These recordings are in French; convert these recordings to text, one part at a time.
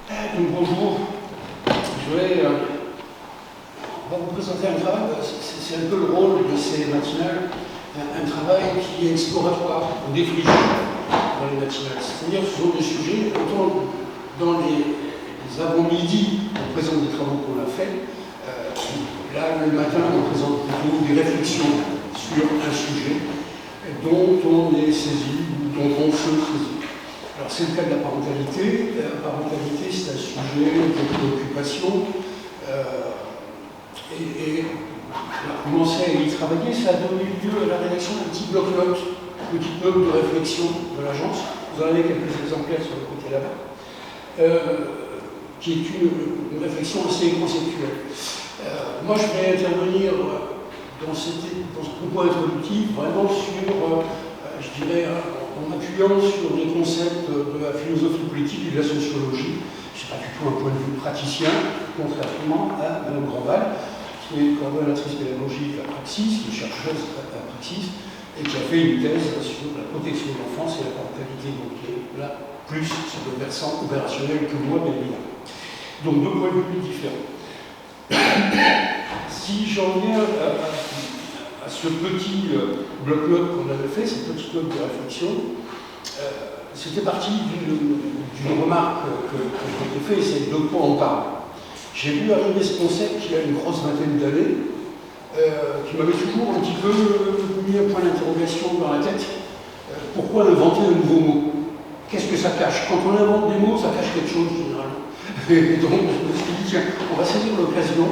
Donc bonjour, je vais on va vous présenter un travail, c'est un peu le rôle de ces matinales, un travail qui est exploratoire, on défriche dans les matinales. C'est-à-dire que ce sont des sujets, autant dans les avant-midi, on présente des travaux qu'on a faits, là le matin on présente plutôt des réflexions sur un sujet dont on est saisi, dont on se saisit. Alors c'est le cas de la parentalité. La parentalité, c'est un sujet de préoccupation. Et on a commencé à y travailler, ça a donné lieu à la rédaction d'un petit bloc-notes, petit bloc de réflexion de l'agence. Vous en avez quelques exemplaires sur le côté là-bas, qui est une réflexion assez conceptuelle. Moi, je vais intervenir dans ce propos introductif, vraiment sur, je dirais, en m'appuyant sur des concepts de la philosophie politique et de la sociologie. Ce n'est pas du tout un point de vue praticien, contrairement à Mme Grandval, qui est coordonnatrice pédagogique à Praxis, qui est chercheuse à Praxis, et qui a fait une thèse sur la protection de l'enfance et la parentalité, donc qui est là plus sur le versant opérationnel que moi, bien évidemment. Donc deux points de vue différents. Si j'en viens à ce petit bloc-notes qu'on avait fait, cette petite note de réflexion, c'était parti d'une remarque que je m'étais fait, et c'est de quoi on parle. J'ai vu arriver ce concept il y a une grosse vingtaine d'années, qui m'avait toujours un petit peu mis un point d'interrogation dans la tête. Pourquoi inventer un nouveau mot? Qu'est-ce que ça cache? Quand on invente des mots, ça cache quelque chose, généralement. Et donc, je me suis dit, tiens, on va saisir l'occasion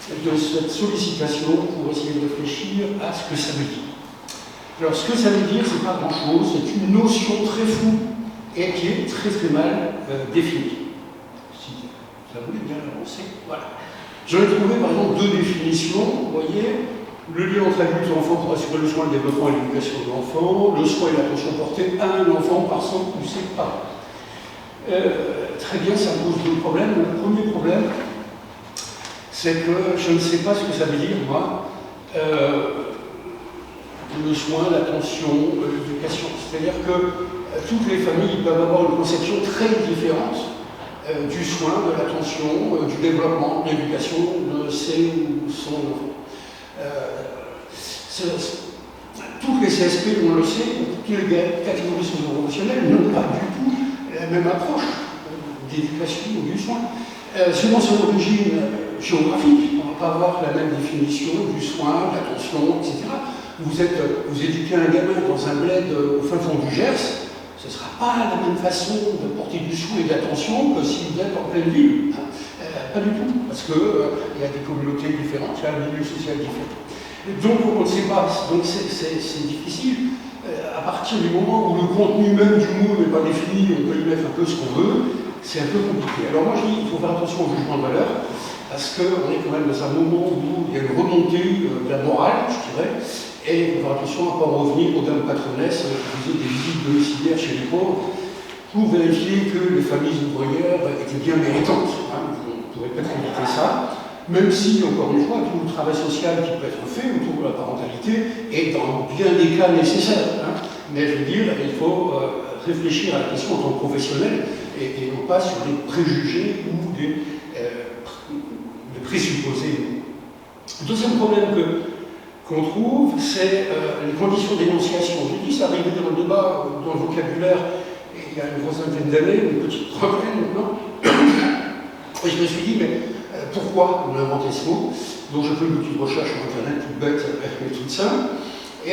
de cette sollicitation pour essayer de réfléchir à ce que ça veut dire. Alors, ce que ça veut dire, c'est pas grand-chose, c'est une notion très floue et qui est très très mal définie. Si ça voulait bien avancer, voilà. J'en ai trouvé par exemple deux définitions, vous voyez, le lien entre adulte et enfant pour assurer le soin, le développement et l'éducation de l'enfant, le soin et l'attention portée à un enfant par son ou ses parents. Très bien, ça pose deux problèmes. Le premier problème, c'est que je ne sais pas ce que ça veut dire, moi, le soin, l'attention, l'éducation. C'est-à-dire que toutes les familles peuvent avoir une conception très différente du soin, de l'attention, du développement, de l'éducation de ses ou son enfant. Toutes les CSP, on le sait, toutes les catégories socio-professionnelles n'ont pas du tout la même approche d'éducation ou du soin. Selon son origine géographique, on ne va pas avoir la même définition du soin, de l'attention, etc. Vous éduquez un gamin dans un bled au fin fond du Gers, ce ne sera pas la même façon de porter du soin et de l'attention que si vous êtes en pleine ville. Pas du tout, parce qu'il y a des communautés différentes, il y a un milieu social différent. Donc on ne sait pas, donc c'est difficile. À partir du moment où le contenu même du mot n'est pas défini, on peut y mettre un peu ce qu'on veut, c'est un peu compliqué. Alors moi je dis qu'il faut faire attention au jugement de valeur, parce qu'on est quand même dans un moment où il y a une remontée de la morale, je dirais, et il faut faire attention à ne pas revenir aux dames patronesses qui faisaient des visites domiciliaires chez les pauvres pour vérifier que les familles ouvrières étaient bien méritantes. Hein. On pourrait peut-être éviter ça, même si, encore une fois, tout le travail social qui peut être fait autour de la parentalité est dans bien des cas nécessaire. Hein. Mais je veux dire, il faut réfléchir à la question en tant que professionnel et non pas sur des préjugés ou des présupposés. Le deuxième problème qu'on trouve, c'est les conditions d'énonciation. J'ai dit, ça arrivait dans le débat, dans le vocabulaire, il y a une grosse vingtaine d'années, une petite trentaine maintenant. Et je me suis dit, mais pourquoi on a inventé ce mot? Donc j'ai fait une petite recherche sur Internet, toute bête et toute simple. Et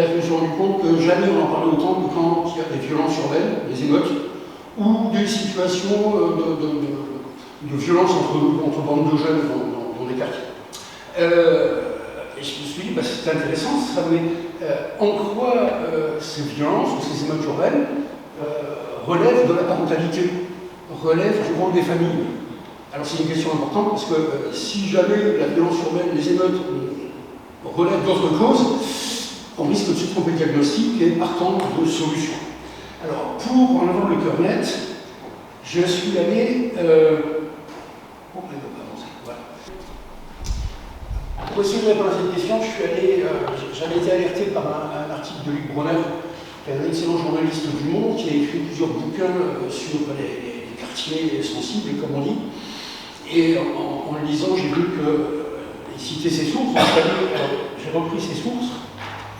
je me suis rendu compte que jamais on en parlait autant que quand il y a des violences urbaines, des émeutes, ou des situations de violence entre bandes de jeunes dans des quartiers. Et je me suis dit, bah, c'est intéressant, ça, mais en quoi ces violences ou ces émeutes urbaines relèvent de la parentalité, relèvent du rôle des familles? Alors c'est une question importante parce que si jamais la violence urbaine, les émeutes relèvent d'autres causes, on risque de se tromper de diagnostic et partant de solutions. Alors pour en avoir le cœur net, je suis allé... Pour essayer de répondre à cette question, j'avais été alerté par un article de Luc Bronner, qui est un excellent journaliste du Monde, qui a écrit plusieurs bouquins sur les quartier sensible, comme on dit. Et en le lisant, j'ai vu qu'il citait ses sources. J'ai repris ses sources.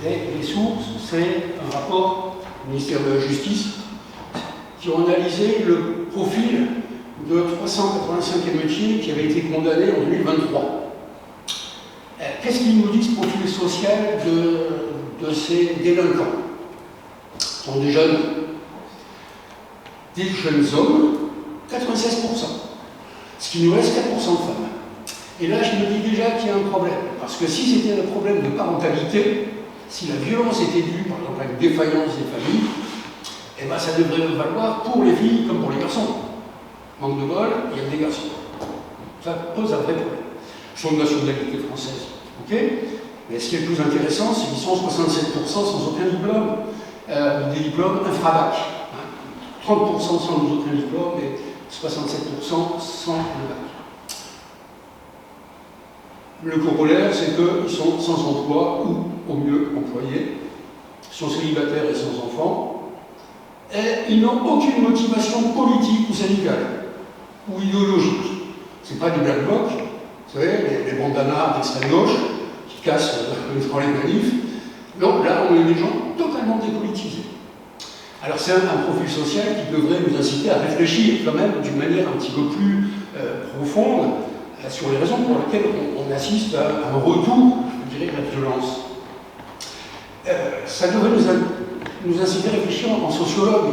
Et les sources, c'est un rapport du ministère de la Justice qui ont analysé le profil de 385 émeutiers qui avaient été condamnés en 2023. Qu'est-ce qu'il nous dit, ce profil social de ces délinquants? Ce sont des jeunes hommes, 96%. Ce qui nous reste 4% de femmes. Et là, je me dis déjà qu'il y a un problème. Parce que si c'était un problème de parentalité, si la violence était due, par exemple, à une défaillance des familles, eh ben, ça devrait valoir pour les filles comme pour les garçons. Manque de bol, il y a des garçons. Ça pose un vrai problème. Ils sont de nationalité française. Ok. Mais ce qui est le plus intéressant, c'est qu'ils sont 67% sans aucun diplôme, des diplômes infrabac. 30% sans aucun diplôme et 67% sans le bac. Le corollaire, c'est qu'ils sont sans emploi ou au mieux employés, sont célibataires et sans enfants, et ils n'ont aucune motivation politique ou syndicale ou idéologique. Ce n'est pas du black bloc, vous savez, les bandanas d'extrême gauche qui cassent dans les manifs. Non, là, on est des gens totalement dépolitisés. Alors c'est un profil social qui devrait nous inciter à réfléchir quand même d'une manière un petit peu plus profonde sur les raisons pour lesquelles on assiste à un retour, je dirais, de la violence. Ça devrait nous inciter à réfléchir en sociologue.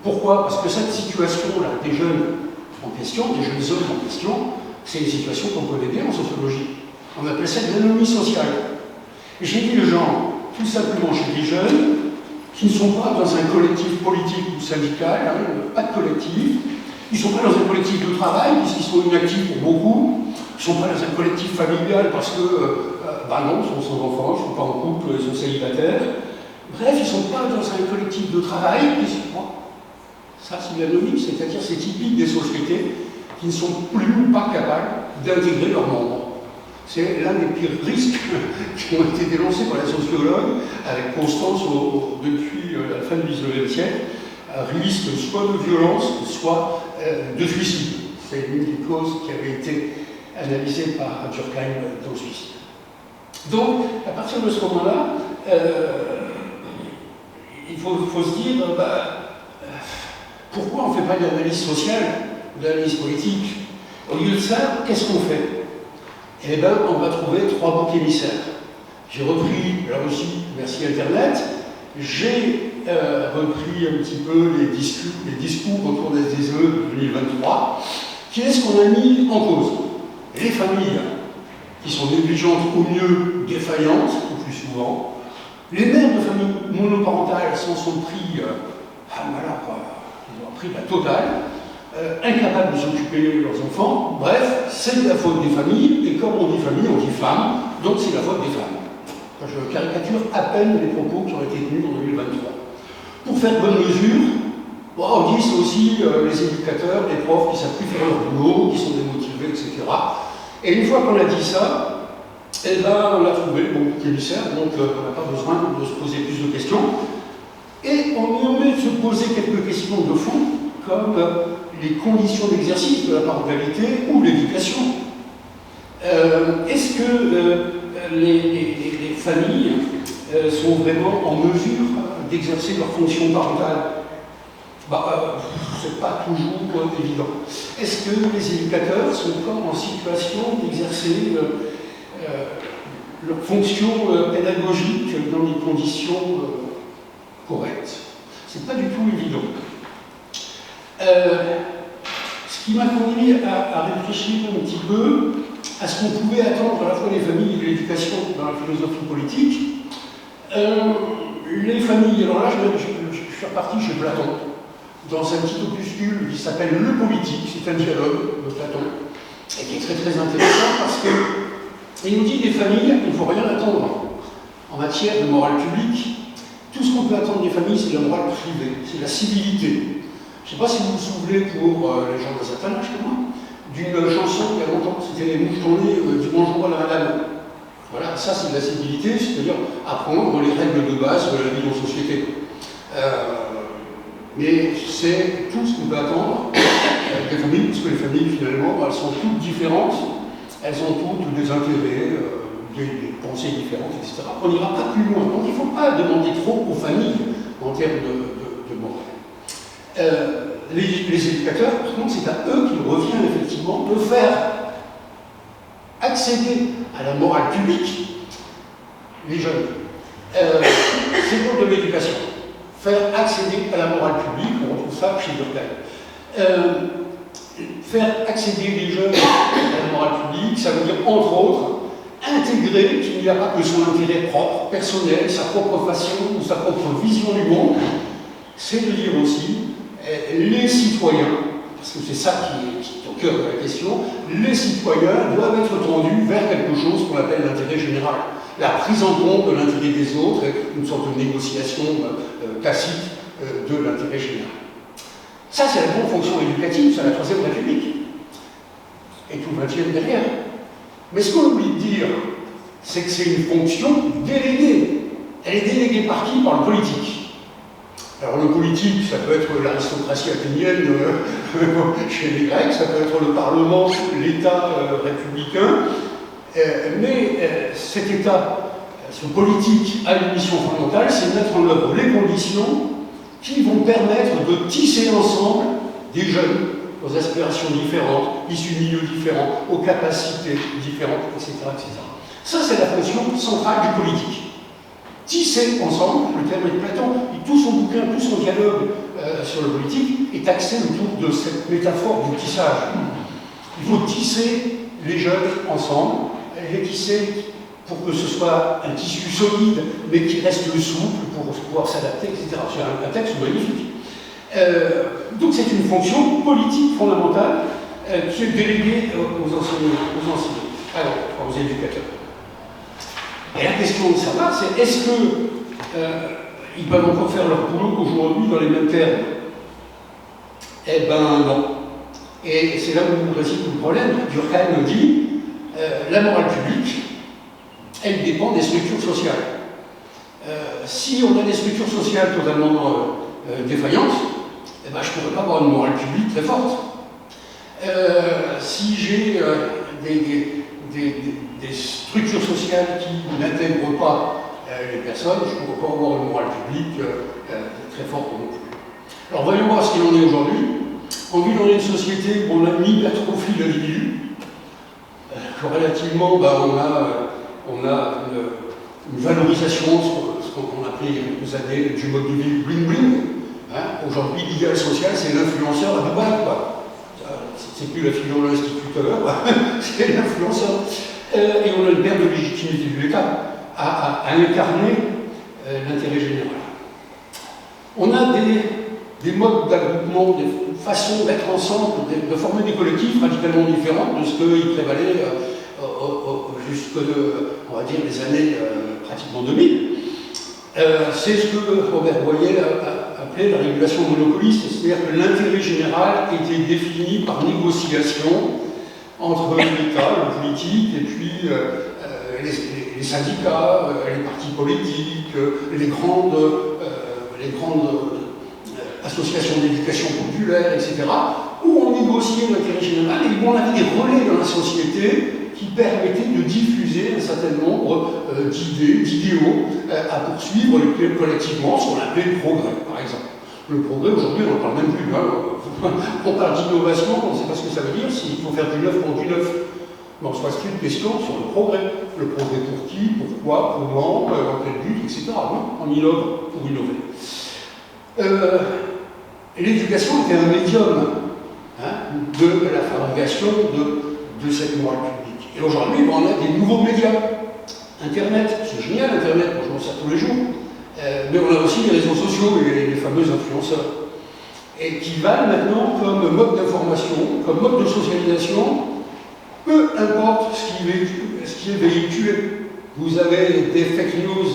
Pourquoi? Parce que cette situation-là, des jeunes en question, des jeunes hommes en question, c'est une situation qu'on peut aider en sociologie. On appelle ça de l'anomie sociale. J'ai vu les gens, tout simplement chez des jeunes, qui ne sont pas dans un collectif politique ou syndical, pas de collectif. Ils ne sont pas dans un collectif de travail, puisqu'ils sont inactifs pour beaucoup. Ils ne sont pas dans un collectif familial parce que, non, ils sont sans enfants, ils ne sont pas en couple, ils sont célibataires. Bref, ils ne sont pas dans un collectif de travail. Ça, c'est l'anomie, c'est-à-dire c'est typique des sociétés qui ne sont plus ou pas capables d'intégrer leurs membres. C'est l'un des pires risques qui ont été dénoncés par les sociologues avec constance depuis la fin du XIXe siècle, un risque soit de violence, soit de suicide. C'est l'une des causes qui avait été analysée par Durkheim dans le suicide. Donc, à partir de ce moment-là, il faut se dire, pourquoi on ne fait pas d'analyse sociale, d'analyse politique? Au lieu de ça, qu'est-ce qu'on fait? Eh bien, on va trouver 3 boucs émissaires. J'ai repris, là aussi, merci Internet, j'ai repris un petit peu les discours autour des émeutes de 2023. Qu'est-ce qu'on a mis en cause? Les familles, qui sont négligentes ou mieux défaillantes, le plus souvent. Les mères de familles monoparentales s'en sont pris, ils ont pris la totale. Incapables de s'occuper de leurs enfants. Bref, c'est de la faute des familles, et comme on dit famille, on dit femme, donc c'est la faute des femmes. Je caricature à peine les propos qui ont été tenus en 2023. Pour faire bonne mesure, on dit c'est aussi les éducateurs, les profs qui ne savent plus faire leur boulot, qui sont démotivés, etc. Et une fois qu'on a dit ça, eh ben, on a trouvé le bon bouc émissaire, donc on n'a pas besoin de se poser plus de questions. Et on y omet de se poser quelques questions de fond, comme les conditions d'exercice de la parentalité ou l'éducation. Est-ce que les familles sont vraiment en mesure d'exercer leur fonction parentale? C'est pas toujours évident. Est-ce que les éducateurs sont encore en situation d'exercer leur fonction pédagogique dans des conditions correctes? C'est pas du tout évident. Ce qui m'a conduit à réfléchir un petit peu à ce qu'on pouvait attendre à la fois des familles et de l'éducation dans la philosophie politique. Les familles, alors là je suis reparti chez Platon, dans un petit opuscule qui s'appelle Le Politique, c'est un dialogue de Platon, et qui est très très intéressant parce qu'il nous dit des familles, il ne faut rien attendre en matière de morale publique. Tout ce qu'on peut attendre des familles, c'est la morale privée, c'est la civilité. Je ne sais pas si vous vous souvenez, pour les gens d'un certain âge comme moi, d'une chanson il y a longtemps, c'était les mouches tournées du bonjour à la madame. Voilà, ça c'est de la civilité, c'est-à-dire apprendre les règles de base de la vie en société. Mais c'est tout ce qu'on peut attendre les familles, parce que les familles, finalement, elles sont toutes différentes, elles ont toutes des intérêts, des pensées différentes, etc. On n'ira pas plus loin. Donc il ne faut pas demander trop aux familles en termes de morale. Les éducateurs, par contre, c'est à eux qu'il revient effectivement de faire accéder à la morale publique les jeunes. C'est le de l'éducation. Faire accéder à la morale publique, on retrouve ça chez Durkheim. Faire accéder les jeunes à la morale publique, ça veut dire, entre autres, intégrer qu'il n'y a pas que son intérêt propre, personnel, sa propre façon ou sa propre vision du monde, c'est de dire aussi les citoyens, parce que c'est ça qui est au cœur de la question, les citoyens doivent être tendus vers quelque chose qu'on appelle l'intérêt général. La prise en compte de l'intérêt des autres, une sorte de négociation tacite de l'intérêt général. Ça, c'est la grande fonction éducative, c'est la Troisième République. Et tout le XXe derrière. Mais ce qu'on oublie de dire, c'est que c'est une fonction déléguée. Elle est déléguée par qui? Par le politique. Alors le politique, ça peut être l'aristocratie athénienne chez les Grecs, ça peut être le Parlement, l'État républicain, mais cet État, ce politique, a une mission fondamentale, c'est de mettre en œuvre les conditions qui vont permettre de tisser ensemble des jeunes aux aspirations différentes, issus de milieux différents, aux capacités différentes, etc. etc. Ça, c'est la fonction centrale du politique. Tisser ensemble, le terme est de Platon, et tout son bouquin, tout son dialogue sur le politique est axé autour de cette métaphore du tissage. Il faut tisser les jeunes ensemble, les tisser pour que ce soit un tissu solide, mais qui reste souple pour pouvoir s'adapter, etc. C'est un texte magnifique. Donc c'est une fonction politique fondamentale qui est déléguée aux enseignants, alors aux éducateurs. Et la question de savoir, c'est est-ce qu'ils peuvent encore faire leur boulot aujourd'hui dans les mêmes termes? Eh ben non. Et c'est là où réside le problème. Durkheim dit la morale publique, elle dépend des structures sociales. Si on a des structures sociales totalement défaillantes, eh ben, je ne pourrais pas avoir une morale publique très forte. Si j'ai des structures sociales qui n'intègrent pas les personnes, je ne pourrais pas avoir une morale publique très forte non plus. Alors voyons voir ce qu'il en est aujourd'hui. On vit dans une société où on a une hypertrophie de l'individu. Relativement, on a une valorisation, ce qu'on appelait il y a quelques années du mode de vie bling-bling. Hein. Aujourd'hui, l'idéal social, c'est l'influenceur à Dubaï, quoi. C'est plus la figure de l'instituteur, c'est l'influenceur. Et on a une perte de légitimité de l'État à incarner l'intérêt général. On a des modes d'agroupement, des façons d'être ensemble, de former des collectifs radicalement différents de ce qui prévalait jusque, on va dire, les années pratiquement 2000. C'est ce que Robert Boyer appelait la régulation monopoliste, c'est-à-dire que l'intérêt général était défini par négociation entre l'État, le politique, et puis les syndicats, les partis politiques, les grandes associations d'éducation populaire, etc., où on négociait l'intérêt général et où on avait des relais dans la société qui permettaient de diffuser un certain nombre d'idéaux à poursuivre collectivement, ce qu'on appelait le progrès, par exemple. Le progrès, aujourd'hui, on n'en parle même plus. Hein. On parle d'innovation, on ne sait pas ce que ça veut dire, s'il faut faire du neuf pour du neuf. Mais on se pose une question sur le progrès. Le progrès pour qui, pourquoi, comment, dans quel but, etc. On innove pour innover. L'éducation était un médium de la fabrication de cette morale publique. Et aujourd'hui, on a des nouveaux médias. Internet, c'est génial, Internet, moi je m'en sers tous les jours. Mais on a aussi les réseaux sociaux et les fameux influenceurs. Et qui valent maintenant comme mode d'information, comme mode de socialisation, peu importe ce qui est véhiculé. Vous avez des fake news,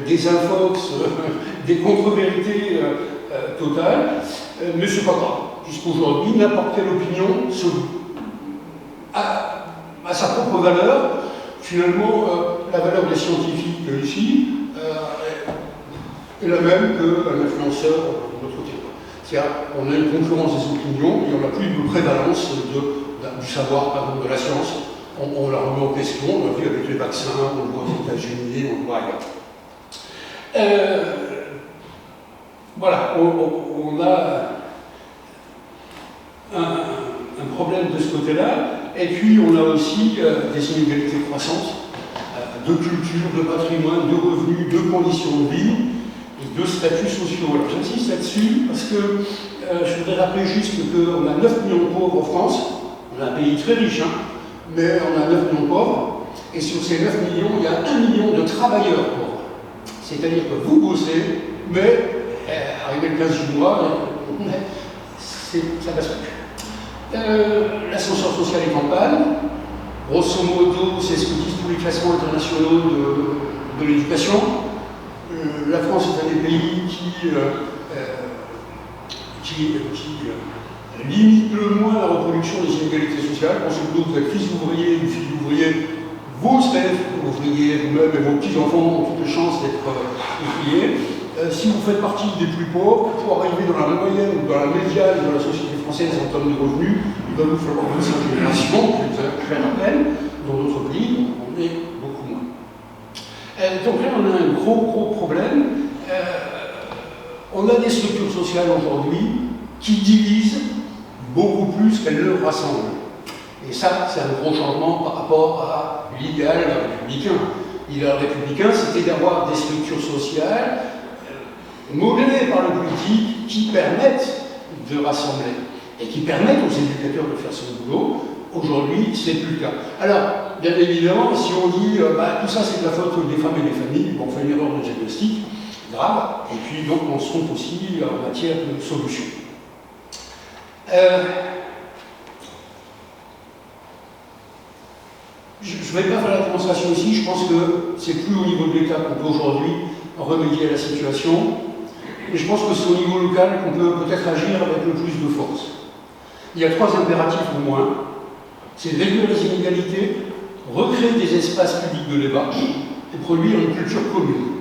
des infox, des contre-vérités totales, mais c'est pas grave. Jusqu'aujourd'hui, n'importe quelle opinion a sa propre valeur. Finalement, la valeur des scientifiques ici est la même qu'un influenceur de notre côté. C'est-à-dire qu'on a une concurrence des opinions, et on n'a plus de prévalence du savoir, par exemple, de la science. On la remet en question, on l'a vu avec les vaccins, on le voit aux États-Unis, on le voit ailleurs. Voilà, on a un problème de ce côté-là, et puis on a aussi des inégalités croissantes de culture, de patrimoine, de revenus, de conditions de vie et de statuts sociaux. Alors j'insiste là-dessus parce que je voudrais rappeler juste qu'on a 9 millions de pauvres en France, on a un pays très riche, hein, mais on a 9 millions de pauvres, et sur ces 9 millions, il y a 1 million de travailleurs pauvres. C'est-à-dire que vous bossez, mais arrivé le 15 du mois, ça passe plus. L'ascenseur social est en panne. Grosso modo, c'est ce que disent tous les classements internationaux de l'éducation. La France est un des pays qui limite le moins la reproduction des inégalités sociales. Grosso modo, vous êtes fils d'ouvrier, une fille d'ouvrier, vous serez ouvrier, vous-même et vos petits-enfants ont toutes les chances d'être ouvriers. Si vous faites partie des plus pauvres, pour arriver dans la moyenne ou dans la médiane de la société française en termes de revenus, il va vous falloir 25 générations, je rappelle, dans d'autres pays, on est beaucoup moins. Donc là, on a un gros problème. On a des structures sociales aujourd'hui qui divisent beaucoup plus qu'elles ne rassemblent. Et ça, c'est un gros changement par rapport à l'idéal républicain. L'idéal républicain, c'était d'avoir des structures sociales modelées par le politique qui permettent de rassembler et qui permettent aux éducateurs de faire son boulot. Aujourd'hui, c'est plus le cas. Alors, bien évidemment, si on dit tout ça c'est de la faute des femmes et des familles, on fait une erreur de diagnostic grave, et puis donc on se trompe aussi en matière de solution. Je ne vais pas faire la démonstration ici, je pense que c'est plus au niveau de l'État qu'on peut aujourd'hui remédier à la situation, mais je pense que c'est au niveau local qu'on peut peut-être agir avec le plus de force. Il y a 3 impératifs au moins, c'est réduire les inégalités, recréer des espaces publics de débat et produire une culture commune.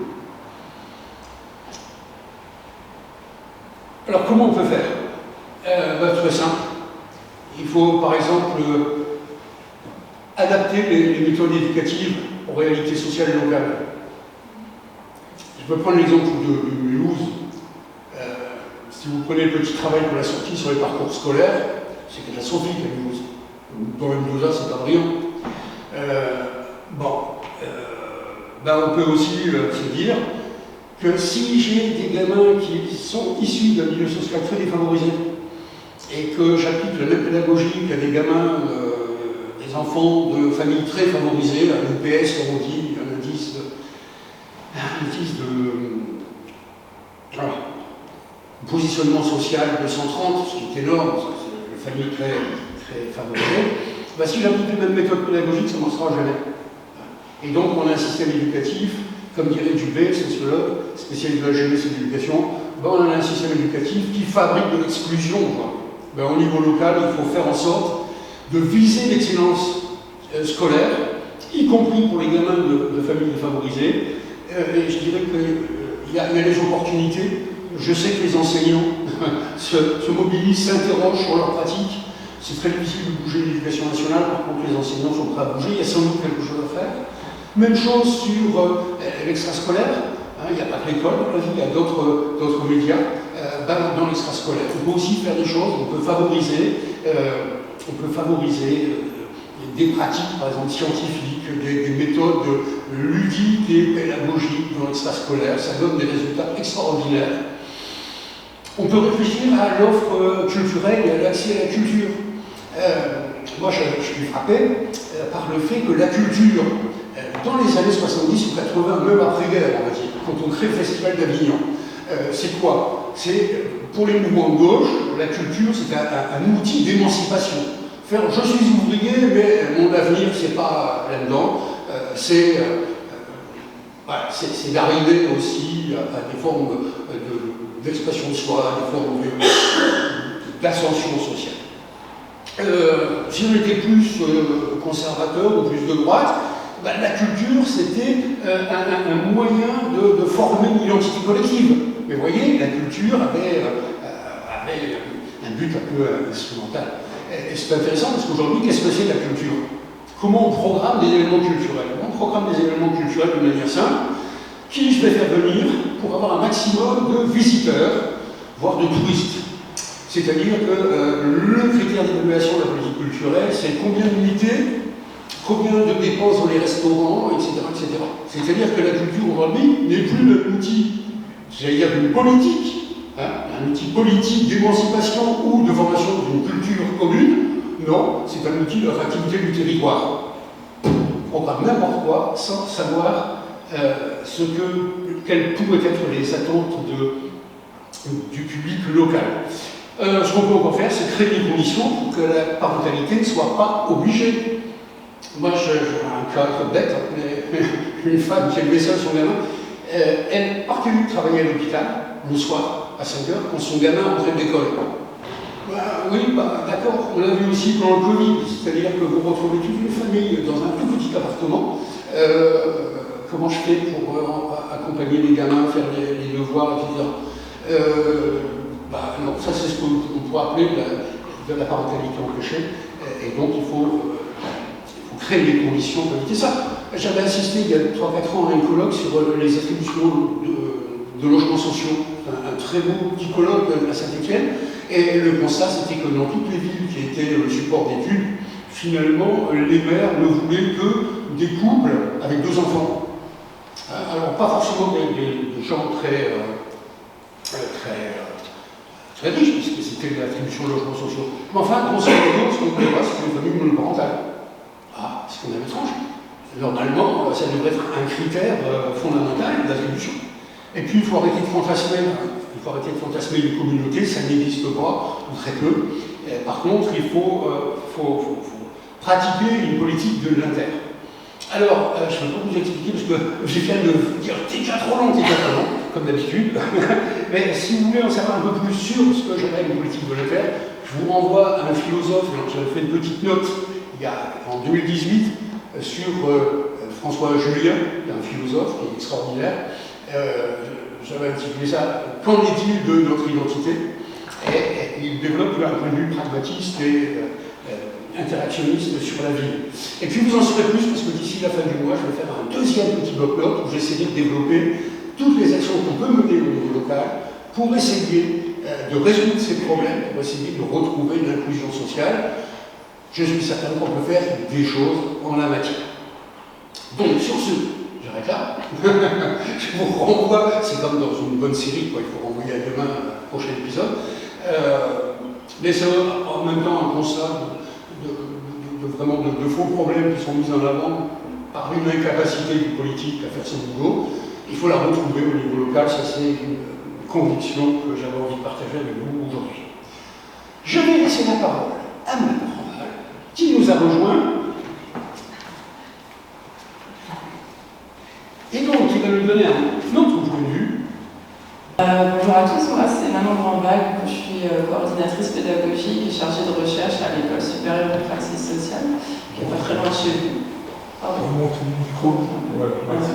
Alors comment on peut faire? Très simple. Il faut par exemple adapter les méthodes éducatives aux réalités sociales locales. Je peux prendre l'exemple de Mulhouse. Si vous prenez le petit travail pour la sortie sur les parcours scolaires, c'est catastrophique à Mulhouse. Dans le Mendoza, c'est pas brillant. On peut aussi se dire que si j'ai des gamins qui sont issus d'un milieu social très défavorisé et que j'applique la même pédagogie qu'à des gamins, des enfants de familles très favorisées, un UPS comme on dit, un indice de positionnement social de 130, ce qui est énorme, parce que c'est une famille très favorisée, si j'applique les mêmes méthodes pédagogiques, ça ne marchera jamais. Et donc on a un système éducatif, comme dirait Dubé, sociologue, spécialiste de la jeunesse et de l'éducation, on a un système éducatif qui fabrique de l'exclusion. Au niveau local, il faut faire en sorte de viser l'excellence scolaire, y compris pour les gamins de familles défavorisées. Et je dirais qu'il y a les opportunités. Je sais que les enseignants se mobilisent, s'interrogent sur leur pratique. C'est très difficile de bouger l'éducation nationale, par contre les enseignants sont prêts à bouger, il y a sans doute quelque chose à faire. Même chose sur l'extrascolaire, il n'y a pas que l'école dans la vie, il y a d'autres médias dans l'extrascolaire. On peut aussi faire des choses, on peut favoriser des pratiques, par exemple scientifiques, des méthodes ludiques et pédagogiques dans l'extrascolaire, ça donne des résultats extraordinaires. On peut réfléchir à l'offre culturelle et à l'accès à la culture. Moi, je suis frappé par le fait que la culture, dans les années 70 ou 80, même après-guerre, on va dire, quand on crée le Festival d'Avignon, c'est quoi? C'est, pour les mouvements de gauche, la culture, c'est un outil d'émancipation. Faire « je suis ouvrier, mais mon avenir, c'est pas là-dedans », c'est d'arriver aussi à des formes d'expression de soi, à des formes d'ascension sociale. Si on était plus conservateur ou plus de droite, la culture, c'était un moyen de former une identité collective. Mais vous voyez, la culture avait et un but un peu instrumental. Et c'est intéressant parce qu'aujourd'hui, qu'est-ce que c'est la culture? Comment on programme des événements culturels? On programme des événements culturels de manière simple. Qui je vais faire venir pour avoir un maximum de visiteurs, voire de touristes? C'est-à-dire que le critère d'évaluation de la politique culturelle, c'est combien d'unités, combien de dépenses dans les restaurants, etc. etc. C'est-à-dire que la culture aujourd'hui n'est plus un outil, j'allais dire, d'une politique, un outil politique d'émancipation ou de formation d'une culture commune. Non, c'est un outil de l'attractivité du territoire. On programme n'importe quoi sans savoir quelles pourraient être les attentes du public local. Ce qu'on peut encore faire, c'est créer des conditions pour que la parentalité ne soit pas obligée. Moi, j'ai un cas très bête, mais une femme qui élevait seule son gamin, elle partait travailler à l'hôpital le soir à 5 h quand son gamin entrait de l'école. Oui, d'accord, on l'a vu aussi pendant le Covid, c'est-à-dire que vous retrouvez toute une famille dans un tout petit appartement. Comment je fais pour accompagner les gamins, faire les devoirs, etc. Non, ça c'est ce qu'on pourrait appeler de la parentalité empêchée, et donc il faut créer les conditions pour éviter ça. J'avais assisté il y a 3-4 ans à un colloque sur les attributions de logements sociaux, un très beau petit colloque à Saint-Étienne, et le constat c'était que dans toutes les villes qui étaient le support d'études, finalement les maires ne voulaient que des couples avec 2 enfants. Alors pas forcément des gens très riches, puisque c'était l'attribution de logements sociaux. Mais enfin, grosso modo, ce qu'on voulait voir, c'était une famille monoparentale. C'est quand même étrange. Normalement, ça devrait être un critère fondamental d'attribution. Et puis, il faut arrêter de fantasmer. Il faut arrêter de fantasmer une communauté, ça n'existe pas, ou très peu. Par contre, il faut pratiquer une politique de l'inter. Alors, je ne vais pas vous expliquer, parce que j'ai fait de dire t'es déjà trop long, comme d'habitude. Mais si vous voulez en savoir un peu plus sur ce que j'appelle une politique de l'inter, je vous renvoie à un philosophe, j'avais fait une petite note en 2018 sur François Julien, un philosophe qui est extraordinaire. J'avais intitulé ça « Qu'en est-il de notre identité ?» Et il développe un point de vue pragmatiste et interactionniste sur la vie. Et puis vous en saurez plus, parce que d'ici la fin du mois, je vais faire un deuxième petit bloc-notes où j'essaierai de développer toutes les actions qu'on peut mener au niveau local pour essayer de résoudre ces problèmes, pour essayer de retrouver une inclusion sociale. Je suis certain qu'on peut faire des choses en la matière. Donc, sur ce, j'arrête là. Je vous renvoie, c'est comme dans une bonne série, quoi, il faut renvoyer à demain un prochain épisode. Mais c'est en même temps un constat vraiment de faux problèmes qui sont mis en avant par une incapacité du politique à faire son boulot. Il faut la retrouver au niveau local, ça c'est une conviction que j'avais envie de partager avec vous aujourd'hui. Je vais laisser la parole à Madame qui nous a rejoint, et donc qui va nous donner un autre point de vue. Bonjour à tous, moi c'est Manon Grandval, je suis coordinatrice pédagogique et chargée de recherche à l'École supérieure de praxis sociale, qui n'est pas très loin de chez vous. On monte le micro. Voilà, merci.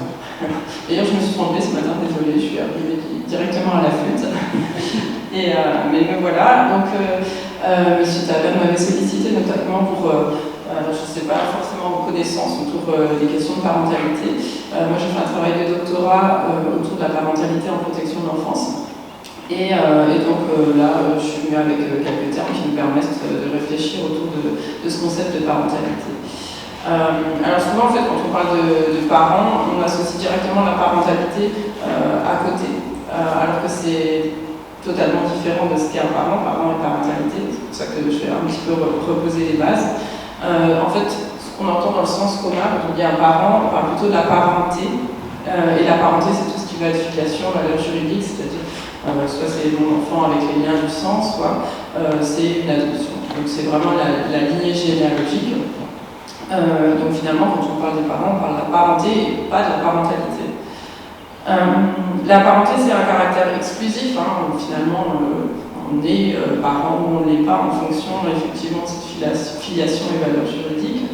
D'ailleurs, je me suis trompée ce matin, désolée, je suis arrivée directement à la flûte. Mais me voilà. Donc, M. Taber m'avait sollicité notamment pour, je ne sais pas forcément vos connaissances autour des questions de parentalité. Moi, j'ai fait un travail de doctorat autour de la parentalité en protection de l'enfance. Et donc là, je suis venue avec quelques termes qui nous permettent de réfléchir autour de ce concept de parentalité. Alors souvent, en fait, quand on parle de parents, on associe directement la parentalité à côté, alors que c'est totalement différent de ce qu'est un parent et parentalité. C'est pour ça que je vais un petit peu reposer les bases. En fait, ce qu'on entend dans le sens commun, quand on dit un parent, on parle plutôt de la parenté. Et la parenté, c'est tout ce qui va être filiation, valeur juridique, c'est-à-dire soit c'est mon enfant avec les liens du sang, soit c'est une adoption. Donc c'est vraiment la lignée généalogique. Donc finalement, quand on parle des parents, on parle de la parenté et pas de la parentalité. La parenté, c'est un caractère exclusif. Finalement, on est parent ou on ne l'est pas en fonction effectivement de cette filiation et valeur juridique.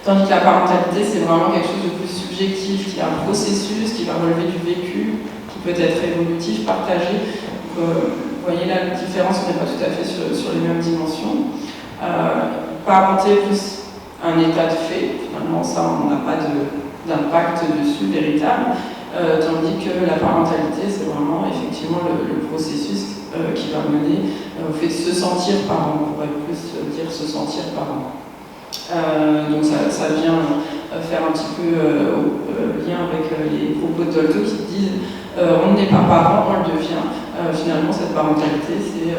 Tandis que la parentalité, c'est vraiment quelque chose de plus subjectif, qui est un processus qui va relever du vécu, qui peut être évolutif, partagé. Donc, voyez la différence, on n'est pas tout à fait sur les mêmes dimensions. Parenté plus un état de fait, finalement ça on n'a pas d'impact dessus véritable, tandis que la parentalité c'est vraiment effectivement le processus qui va mener au fait de se sentir parent, on pourrait plus dire se sentir parent. Donc ça vient faire un petit peu lien avec les propos de Dolto qui disent on n'est pas parent, on le devient. Finalement cette parentalité c'est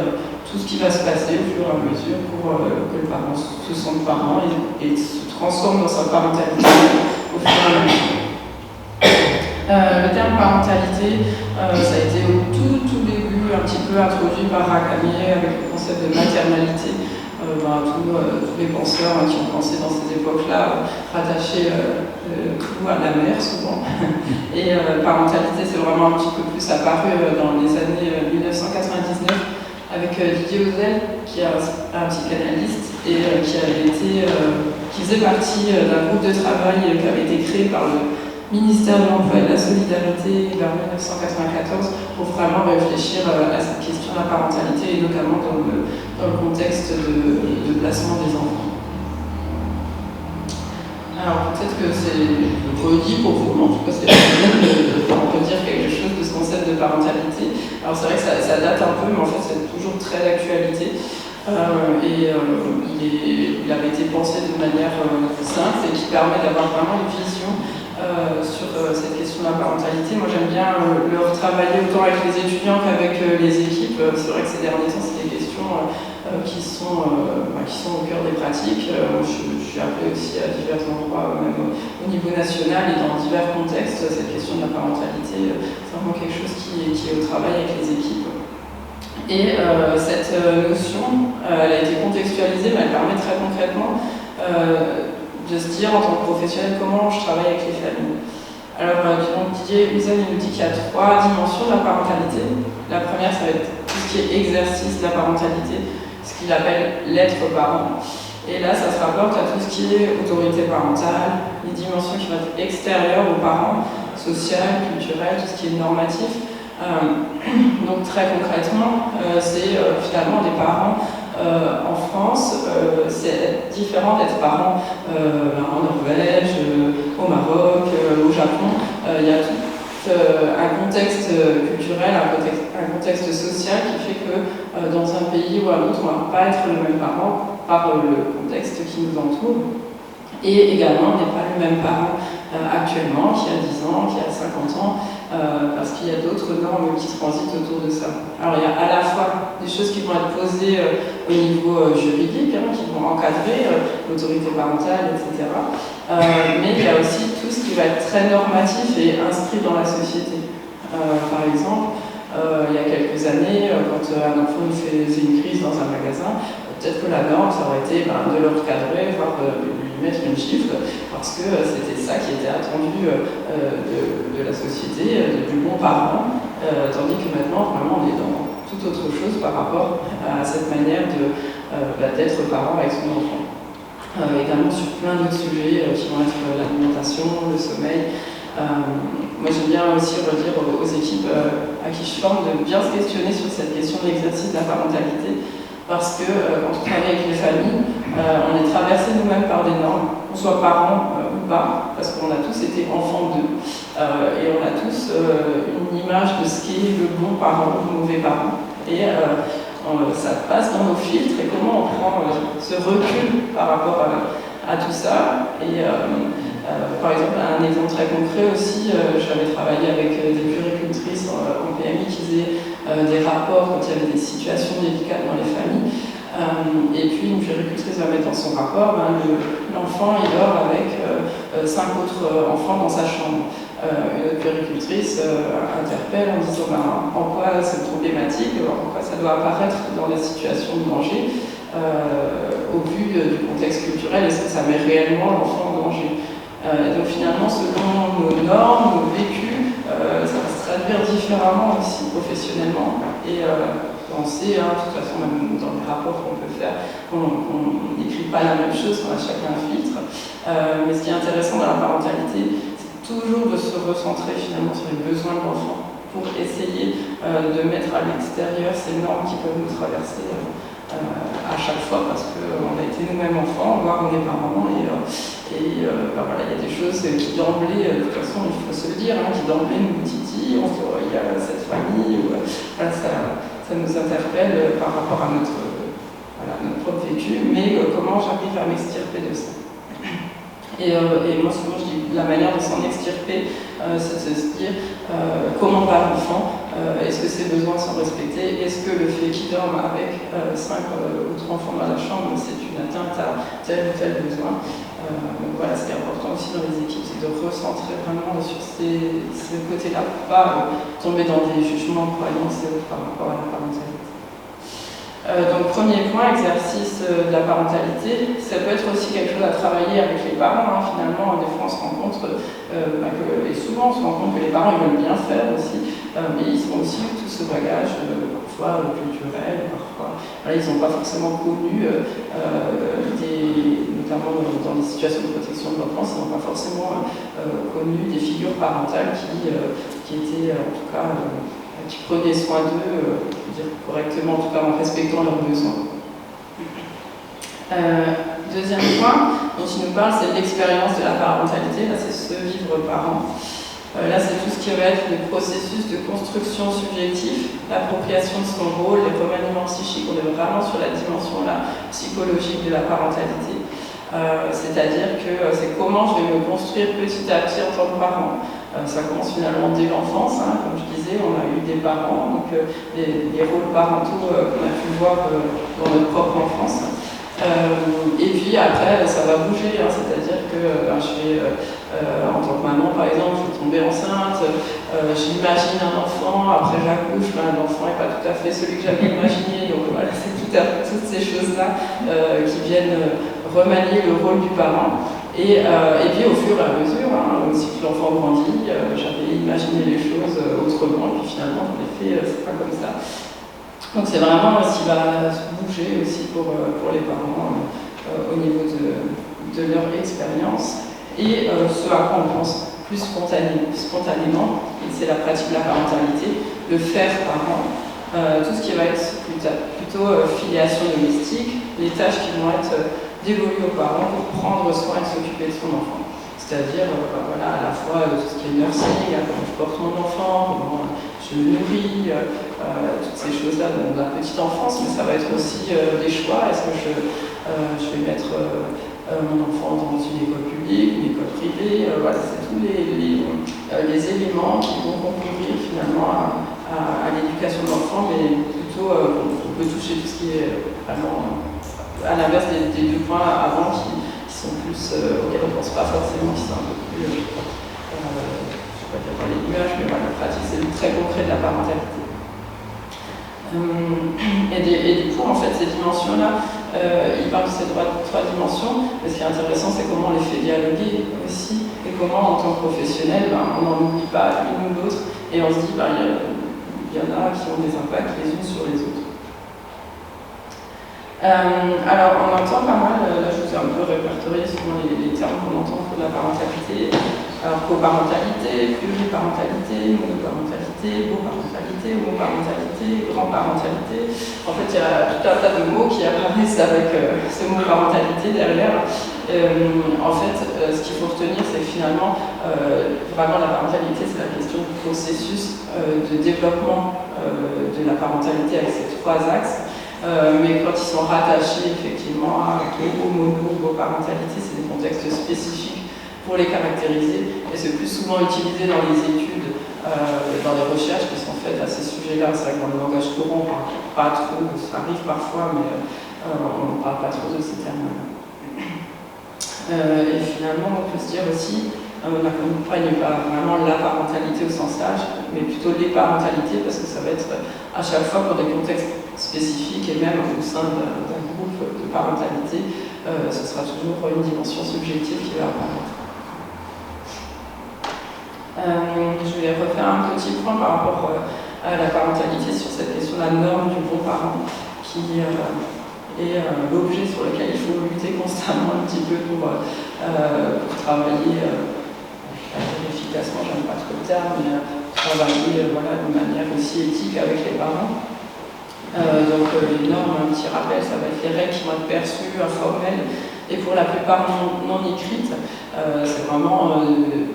tout ce qui va se passer au fur et à mesure pour que le parent se sente parent et se transforme dans sa parentalité au fur et à mesure. Le terme parentalité, ça a été au tout début un petit peu introduit par Racamier avec le concept de maternalité. Tous les penseurs qui ont pensé dans ces époques-là rattachaient tout à la mère souvent. Et parentalité, c'est vraiment un petit peu plus apparu dans les années 1999 avec Didier Ozel, qui est un psychanalyste et qui faisait partie d'un groupe de travail qui avait été créé par le ministère de l'Emploi et de la Solidarité vers 1994 pour vraiment réfléchir à cette question de la parentalité et notamment dans le contexte de placement des enfants. Alors peut-être que c'est redit pour vous, mais en tout cas c'est bien de redire quelque chose de ce concept de parentalité. Alors c'est vrai que ça date un peu, mais en fait c'est toujours très d'actualité. Il avait été pensé de manière simple et qui permet d'avoir vraiment une vision sur cette question de la parentalité. Moi j'aime bien le retravailler autant avec les étudiants qu'avec les équipes. C'est vrai que ces derniers temps c'est des questions qui sont au cœur des pratiques. Je suis appelée aussi à divers endroits, même au niveau national et dans divers contextes. Cette question de la parentalité, c'est vraiment quelque chose qui est au travail avec les équipes. Et cette notion, elle a été contextualisée, mais elle permet très concrètement de se dire en tant que professionnel comment je travaille avec les familles. Alors Didier Uzel nous dit qu'il y a 3 dimensions de la parentalité. La première, ça va être tout ce qui est exercice de la parentalité, ce qu'il appelle l'être parent. Et là, ça se rapporte à tout ce qui est autorité parentale, les dimensions qui vont être extérieures aux parents, sociales, culturelles, tout ce qui est normatif. Donc très concrètement, c'est finalement des parents en France, c'est différent d'être parent en Norvège, au Maroc, au Japon. Il y a tout un contexte culturel, un contexte social qui fait que dans un pays ou à l'autre, on ne va pas être le même parent par le contexte qui nous entoure. Et également, on n'est pas le même parent actuellement, qui a 10 ans, qui a 50 ans, parce qu'il y a d'autres normes qui transitent autour de ça. Alors il y a à la fois des choses qui vont être posées au niveau juridique, qui vont encadrer l'autorité parentale, etc. Mais il y a aussi tout ce qui va être très normatif et inscrit dans la société. Par exemple, il y a quelques années, quand un enfant nous faisait une crise dans un magasin, peut-être que la norme, ça aurait été de le recadrer, voire lui mettre une gifle, parce que c'était ça qui était attendu de la société, du bon parent, tandis que maintenant, vraiment, on est dans toute autre chose par rapport à cette manière d'être parent avec son enfant. Également sur plein d'autres sujets qui vont être l'alimentation, le sommeil. Moi j'aime bien aussi redire aux équipes à qui je forme de bien se questionner sur cette question de l'exercice de la parentalité, parce que quand on travaille avec les familles, on est traversé nous-mêmes par des normes, qu'on soit parents ou pas, parce qu'on a tous été enfants d'eux, et on a tous une image de ce qu'est le bon parent ou le mauvais parent. Et ça passe dans nos filtres, et comment on prend ce recul par rapport à tout ça. Et par exemple, un exemple très concret aussi, j'avais travaillé avec des puéricultrices en PMI qui faisaient des rapports quand il y avait des situations délicates dans les familles. Et puis une puéricultrice va mettre dans son rapport, l'enfant il dort avec 5 autres enfants dans sa chambre. Une autre puéricultrice interpelle en disant en quoi c'est problématique, en quoi ça doit apparaître dans la situation de danger au vu du contexte culturel, est-ce que ça met réellement l'enfant en danger. Donc finalement, selon nos normes, nos vécus, ça va se traduire différemment aussi professionnellement. Et on sait, de toute façon, même dans les rapports qu'on peut faire, qu'on n'écrit pas la même chose, qu'on a chacun un filtre. Mais ce qui est intéressant dans la parentalité, c'est toujours de se recentrer finalement sur les besoins de l'enfant. pour essayer de mettre à l'extérieur ces normes qui peuvent nous traverser à chaque fois parce qu'on a été nous-mêmes enfants, voire on est parents, voilà, il y a des choses qui d'emblée, de toute façon il faut se le dire, qui d'emblée nous titillent, on se dit oh, il y a cette famille, voilà, ça nous interpelle par rapport à notre propre vécu, mais comment j'arrive à m'extirper de ça. Et moi, souvent, je dis la manière de s'en extirper, c'est de se dire comment va l'enfant, est-ce que ses besoins sont respectés, est-ce que le fait qu'il dorme avec 5 autres enfants dans la chambre, c'est une atteinte à tel ou tel besoin. Donc voilà, ce qui est important aussi dans les équipes, c'est de recentrer vraiment sur ce côté-là, pour ne pas tomber dans des jugements, croyances et autres par rapport à la parentalité. Donc premier point, exercice de la parentalité, ça peut être aussi quelque chose à travailler avec les parents. Finalement, des fois on se rend compte, et souvent on se rend compte que les parents ils veulent bien faire aussi, mais ils ont aussi tout ce bagage, parfois culturel, parfois ils n'ont pas forcément connu, notamment dans les situations de protection de l'enfance, ils n'ont pas forcément connu des figures parentales qui étaient en tout cas qui prenaient soin d'eux, correctement, en tout cas en respectant leurs besoins. Deuxième point dont il nous parle, c'est l'expérience de la parentalité. Là, c'est se vivre parent. Là, c'est tout ce qui va être les processus de construction subjective, l'appropriation de son rôle, les remaniements psychiques. On est vraiment sur la dimension psychologique de la parentalité. C'est-à-dire que c'est comment je vais me construire petit à petit en tant que parent. Ça commence finalement dès l'enfance, comme je disais, on a eu des parents, donc des rôles parentaux qu'on a pu voir dans notre propre enfance. Et puis après, ça va bouger, c'est-à-dire que je vais, en tant que maman par exemple, je vais tomber enceinte, j'imagine un enfant, après j'accouche, l'enfant n'est pas tout à fait celui que j'avais imaginé, donc voilà, c'est toutes ces choses-là qui viennent remanier le rôle du parent. Et puis au fur et à mesure, aussi que l'enfant grandit, j'avais imaginé les choses autrement, et puis finalement, en effet, c'est pas comme ça. Donc c'est vraiment ce qui va bouger aussi pour les parents au niveau de leur expérience. Et ce à quoi on pense plus spontanément, et c'est la pratique de la parentalité, le faire parent, tout ce qui va être plutôt filiation domestique, les tâches qui vont être dévolues aux parents pour prendre soin et s'occuper de son enfant. C'est-à-dire voilà, à la fois tout ce qui est nursing, comment je porte mon enfant, comment je le nourris, toutes ces choses-là dans la petite enfance, mais ça va être aussi des choix. Est-ce que je vais mettre mon enfant dans une école publique, une école privée, voilà, c'est tous les éléments qui vont concourir finalement à l'éducation de l'enfant, mais plutôt on peut toucher tout ce qui est vraiment à l'inverse des deux points avant qui sont plus auxquels on ne pense pas forcément, qui sont un peu plus, je ne sais pas dire dans les nuages, mais voilà, la pratique c'est le très concret de la parentalité. Et du coup, en fait, ces dimensions-là, il parle de ces trois dimensions, mais ce qui est intéressant, c'est comment on les fait dialoguer aussi, et comment, en tant que professionnel, on n'en oublie pas l'une ou l'autre, et on se dit, il y en a qui ont des impacts les unes sur les autres. Alors, on entend pas mal, là je vous ai un peu répertorié souvent les termes qu'on entend pour la parentalité. Alors, coparentalité, pluriparentalité, monoparentalité, beau-parentalité, homoparentalité, grand-parentalité. En fait, il y a tout un tas de mots qui apparaissent avec ce mot parentalité derrière. En fait, ce qu'il faut retenir, c'est que finalement, vraiment la parentalité, c'est la question du processus de développement de la parentalité avec ces trois axes. Mais quand ils sont rattachés effectivement à homo, beau-parentalité, c'est des contextes spécifiques pour les caractériser, et c'est plus souvent utilisé dans les études, dans les recherches qui sont faites à ces sujets-là. C'est vrai que dans le langage courant, on ne parle pas trop, ça arrive parfois, mais on ne parle pas trop de ces termes-là. Et finalement, on peut se dire aussi, on n'accompagne pas vraiment la parentalité au sens large, mais plutôt les parentalités, parce que ça va être à chaque fois pour des contextes spécifiques, et même au sein d'un groupe de parentalité, ce sera toujours une dimension subjective qui va apparaître. Je vais refaire un petit point par rapport à la parentalité sur cette question de la norme du bon parent, qui est l'objet sur lequel il faut lutter constamment un petit peu pour travailler efficacement, j'aime pas trop le terme, mais travailler voilà, de manière aussi éthique avec les parents. Donc les normes, un petit rappel, ça va être les règles qui vont être perçues, informelles, et pour la plupart non écrites. C'est vraiment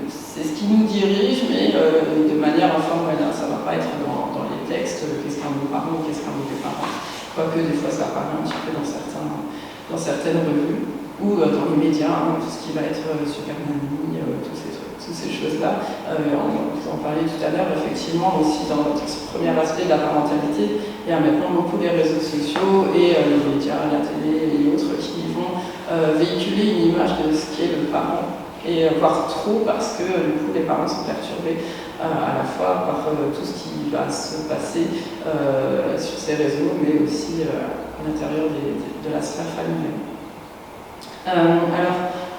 c'est ce qui nous dirige, mais de manière informelle. Hein. Ça ne va pas être dans les textes, qu'est-ce qu'un mot parent, qu'est-ce qu'un mot des parents. Quoique des fois ça apparaît un petit peu dans certaines revues, ou dans les médias, hein, tout ce qui va être Super Nanny, toutes ces choses-là. On vous en parlait tout à l'heure, effectivement, aussi dans ce premier aspect de la parentalité, il y a maintenant beaucoup les réseaux sociaux et les médias, la télé et autres qui vont véhiculer une image de ce qu'est le parent, et voire trop, parce que du coup les parents sont perturbés à la fois par tout ce qui va se passer sur ces réseaux, mais aussi à l'intérieur de la sphère familiale.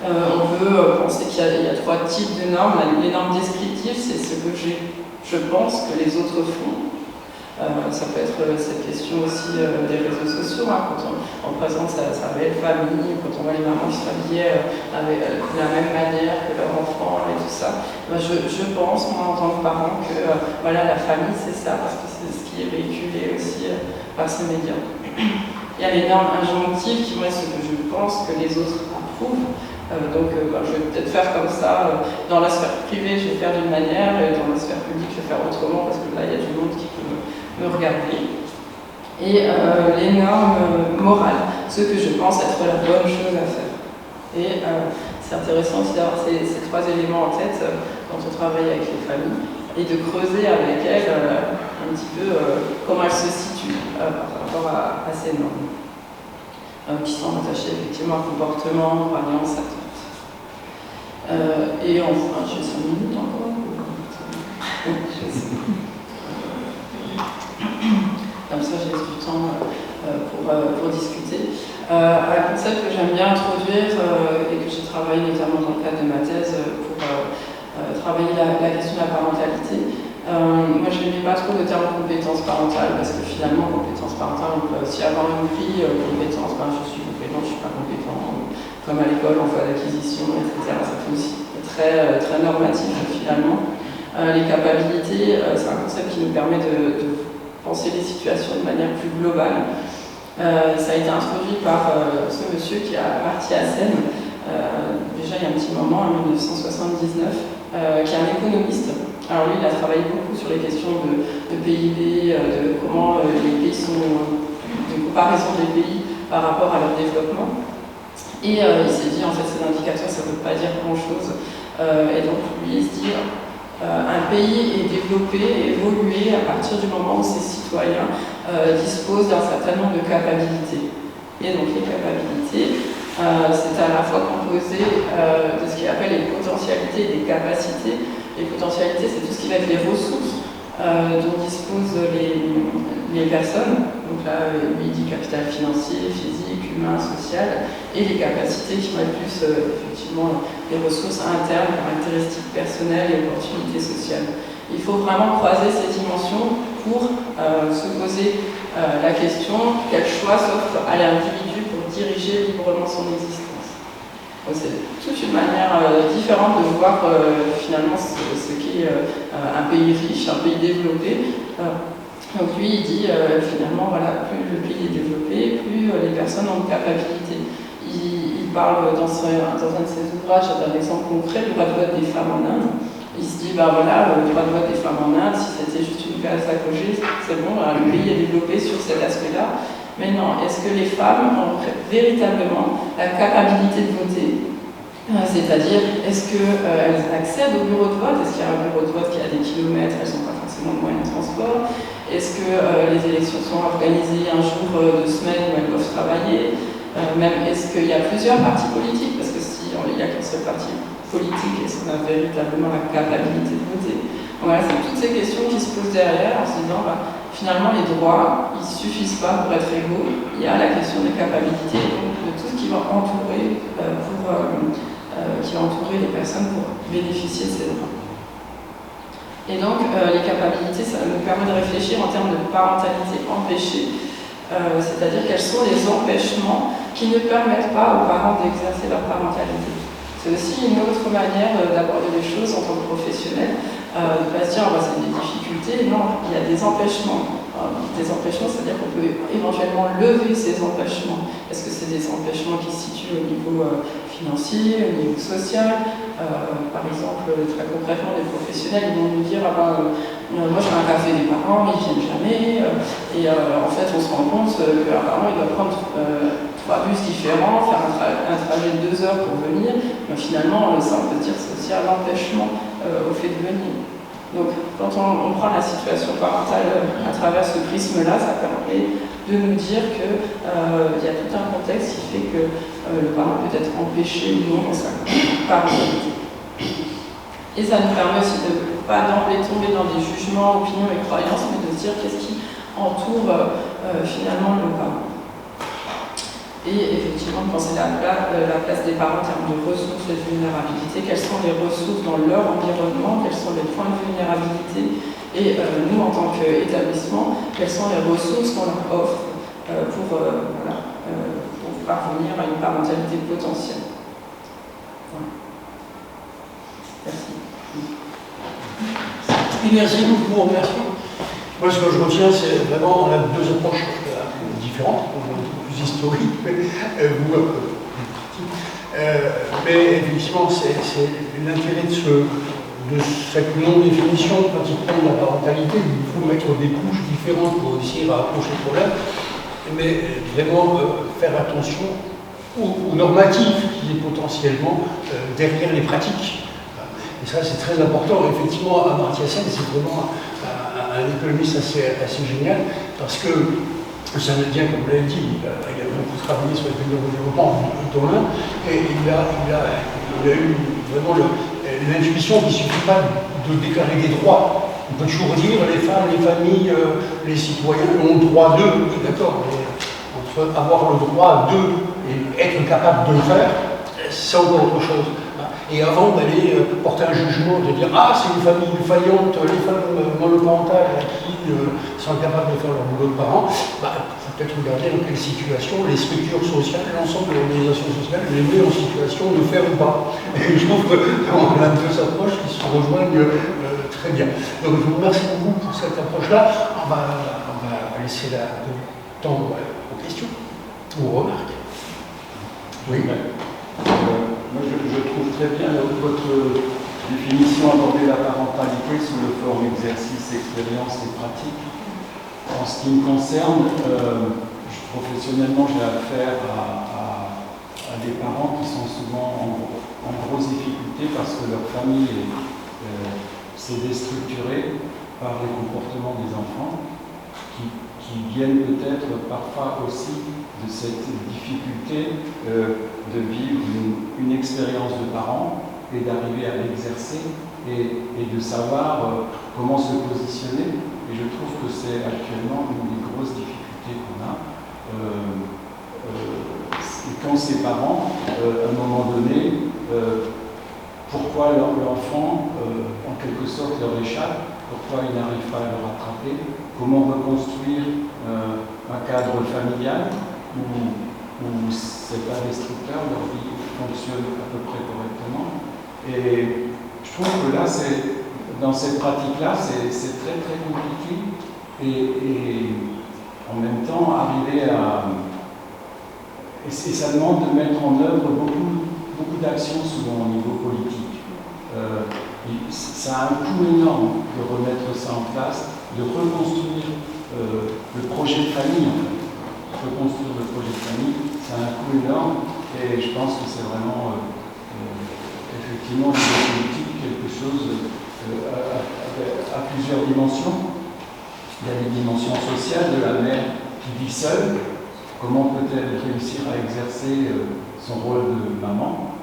On peut penser qu'il y a 3 types de normes. Les normes descriptives, c'est ce que je pense que les autres font. Ça peut être cette question aussi des réseaux sociaux, hein, quand on présente sa belle famille, quand on voit les mamans qui s'habillaient avec de la même manière que leurs enfants et tout ça. Je pense, moi, en tant que parent, que voilà, la famille, c'est ça, parce que c'est ce qui est véhiculé aussi par ces médias. Il y a les normes injonctives qui vont être ce que je pense que les autres approuvent. Je vais peut-être faire comme ça. Dans la sphère privée, je vais faire d'une manière, et dans la sphère publique, je vais faire autrement, parce que là, il y a du monde qui peut me regarder. Et les normes morales, ce que je pense être la bonne chose à faire. Et c'est intéressant aussi d'avoir ces 3 éléments en tête quand on travaille avec les familles, et de creuser avec elles un petit peu comment elles se situent par rapport à ces normes, qui sont attachées effectivement à comportement, croyances, attentes. Et enfin, j'ai 5 minutes encore. Comme ça, je laisse du temps pour discuter. Un concept que j'aime bien introduire et que j'ai travaillé notamment dans le cadre de ma thèse pour travailler la question de la parentalité. Moi, je n'aimais pas trop le terme compétence parentale, parce que finalement, compétence parentale, on peut aussi avoir une grille compétence, je suis compétent, je ne suis pas compétent, comme à l'école, en phase d'acquisition, etc. Ça fait aussi très, très normatif finalement. Les capacités, c'est un concept qui nous permet de penser les situations de manière plus globale. Ça a été introduit par ce monsieur qui a parti à Seine, déjà il y a un petit moment, en 1979, qui est un économiste. Alors lui, il a travaillé beaucoup sur les questions de PIB, de comment les pays sont, de comparaison des pays par rapport à leur développement. Et il s'est dit, en fait, ces indicateurs, ça ne veut pas dire grand-chose. Et donc, lui, il se dit, un pays est développé, évolué à partir du moment où ses citoyens disposent d'un certain nombre de capacités. Et donc, les capacités, c'est à la fois composé de ce qu'il appelle les potentialités et des capacités. Les potentialités, c'est tout ce qui va être les ressources dont disposent les personnes. Donc là, lui, il dit capital financier, physique, humain, social, et les capacités qui vont être plus, effectivement, les ressources internes, caractéristiques personnelles et opportunités sociales. Il faut vraiment croiser ces dimensions pour se poser la question quel choix s'offre à l'individu pour diriger librement son existence. C'est toute une manière différente de voir finalement ce qu'est un pays riche, un pays développé. Donc lui, il dit finalement, voilà, plus le pays est développé, plus les personnes ont de capacités. Il parle dans un de ses ouvrages d'un exemple concret, le droit de vote des femmes en Inde. Il se dit, voilà, le droit de vote des femmes en Inde, si c'était juste une case à cocher, c'est bon, le pays est développé sur cet aspect-là. Mais non, est-ce que les femmes ont véritablement la capacité de voter ? C'est-à-dire, est-ce qu'elles accèdent au bureau de vote ? Est-ce qu'il y a un bureau de vote qui a des kilomètres, elles n'ont pas forcément de moyens de transport ? Est-ce que les élections sont organisées un jour de semaine où elles doivent travailler ? Même, est-ce qu'il y a plusieurs partis politiques ? Parce que si il n'y a qu'un seul parti politique, est-ce qu'on a véritablement la capacité de voter ? Voilà, c'est toutes ces questions qui se posent derrière en se disant, finalement, les droits, ils ne suffisent pas pour être égaux. Il y a la question des capacités, donc de tout ce qui va entourer les personnes pour bénéficier de ces droits. Et donc, les capacités, ça nous permet de réfléchir en termes de parentalité empêchée, c'est-à-dire quels sont les empêchements qui ne permettent pas aux parents d'exercer leur parentalité. C'est aussi une autre manière d'aborder les choses en tant que professionnel, de ne pas se dire bah, c'est des difficultés, non, il y a des empêchements. Des empêchements, c'est-à-dire qu'on peut éventuellement lever ces empêchements. Est-ce que c'est des empêchements qui se situent au niveau financier, au niveau social? Par exemple, très concrètement, les professionnels ils vont nous dire ah ben, moi je fais un café des parents, mais ils ne viennent jamais. En fait, on se rend compte qu'un parent il doit prendre 3 bus différents, faire un trajet de 2 heures pour venir. Mais finalement, ça on peut dire c'est aussi un empêchement au fait de venir. Donc, quand on prend la situation parentale à travers ce prisme-là, ça permet de nous dire qu'il y a tout un contexte qui fait que le parent peut être empêché ou non dans sa parentalité. Et ça nous permet aussi de ne pas d'emblée tomber dans des jugements, opinions et croyances, mais de se dire qu'est-ce qui entoure finalement le parent. Et effectivement, penser à la place des parents en termes de ressources et de vulnérabilité, quelles sont les ressources dans leur environnement, quels sont les points de vulnérabilité, et nous, en tant qu'établissement, quelles sont les ressources qu'on leur offre pour parvenir à une parentalité potentielle. Voilà. Merci. Merci beaucoup, merci. Moi, ce que je retiens, c'est vraiment, on a 2 approches différentes. Plus historique, mais effectivement, c'est l'intérêt de cette non-définition pratiquement de la parentalité. Il faut mettre des couches différentes pour réussir à approcher le problème, mais vraiment faire attention aux normatifs qui est potentiellement derrière les pratiques. Et ça, c'est très important. Effectivement, Amartya Sen, c'est vraiment un économiste assez génial, parce que ça veut dire, comme vous l'avez dit, il a beaucoup travaillé sur les pays de développement dans l'un, et il a eu vraiment l'intuition qu'il ne suffit pas de déclarer des droits. On peut toujours dire les femmes, les familles, les citoyens ont le droit d'eux, d'accord, mais entre avoir le droit d'eux et être capable de le faire, c'est encore autre chose. Et avant d'aller porter un jugement, de dire ah c'est une famille faillante, les femmes monoparentales qui sont incapables de faire leur boulot de parents, peut-être regarder dans quelle situation les structures sociales, l'ensemble de l'organisation sociale les met en situation de faire ou pas. Et je trouve qu'on a 2 approches qui se rejoignent très bien. Donc je vous remercie beaucoup pour cette approche-là. On va laisser le temps aux questions, aux remarques. Oui. Moi, je trouve très bien votre définition aborder la parentalité sous le forme exercice, expérience et pratique. En ce qui me concerne, professionnellement, j'ai affaire à des parents qui sont souvent en grosse difficulté parce que leur famille s'est déstructurée par les comportements des enfants qui viennent peut-être parfois aussi de cette difficulté de vivre une expérience de parent et d'arriver à l'exercer et de savoir comment se positionner. Et je trouve que c'est actuellement une des grosses difficultés qu'on a. Quand ces parents, à un moment donné, pourquoi l'enfant, en quelque sorte, leur échappe, pourquoi ils n'arrivent pas à le rattraper, comment reconstruire un cadre familial où c'est pas destructeur, leur vie fonctionne à peu près correctement. Et je trouve que là, dans cette pratique-là, c'est très très compliqué. Et en même temps, arriver à... Et ça demande de mettre en œuvre beaucoup d'actions, souvent au niveau politique. Ça a un coût énorme de remettre ça en place, de reconstruire le projet de famille, en fait. Reconstruire le projet de famille, ça a un coût énorme, et je pense que c'est vraiment effectivement une politique, quelque chose à plusieurs dimensions. Il y a des dimensions sociales de la mère qui vit seule. Comment peut-elle réussir à exercer son rôle de maman,